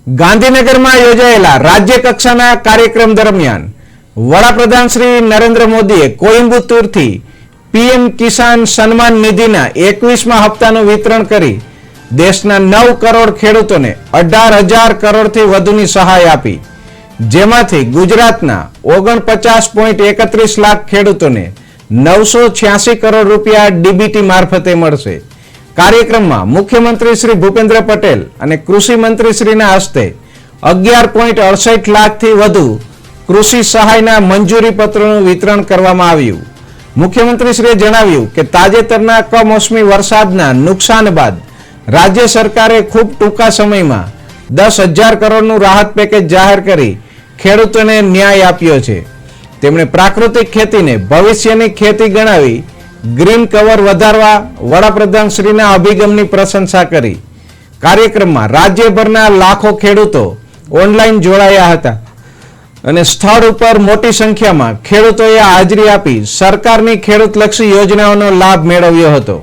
ગાંધીનગરમાં યોજાયેલા રાજ્ય કક્ષાના કાર્યક્રમ દરમિયાન વડાપ્રધાન શ્રી નરેન્દ્ર મોદીએ કોઈમ્બતુરથી પીએમ કિસાન સન્માન નિધિના 21મા હપ્તાનું વિતરણ કરી દેશના 9 કરોડ ખેડૂતોને 18,000 કરોડથી વધુની સહાય આપી, જેમાંથી ગુજરાતના 49.31 લાખ ખેડૂતોને 986 કરોડ રૂપિયા ડીબીટી મારફતે મળશે। કાર્યક્રમમાં મુખ્યમંત્રી શ્રી ભૂપેન્દ્ર પટેલ અને કૃષિ મંત્રી શ્રીના હસ્તે 11.68 લાખથી વધુ કૃષિ સહાયના મંજૂરી પત્રોનું વિતરણ કરવામાં આવ્યું। મુખ્યમંત્રીશ્રીએ જણાવ્યું કે તાજેતરના કમોસમી વરસાદના નુકસાન બાદ રાજ્ય સરકારે ખૂબ ટૂંકા સમયમાં 10,000 કરોડનું રાહત પેકેજ જાહેર કરી ખેડૂતોને ન્યાય આપ્યો છે। તેમણે પ્રાકૃતિક ખેતીને ભવિષ્યની ખેતી ગણાવી ગ્રીન કવર વધારવા વડાપ્રધાન શ્રીના અભિગમની પ્રશંસા કરી। કાર્યક્રમમાં રાજ્યભરના લાખો ખેડૂતો ઓનલાઈન જોડાયા હતા અને સ્થળ ઉપર મોટી સંખ્યામાં ખેડૂતોએ હાજરી આપી સરકારની ખેડૂતલક્ષી યોજનાઓનો લાભ મેળવ્યો હતો।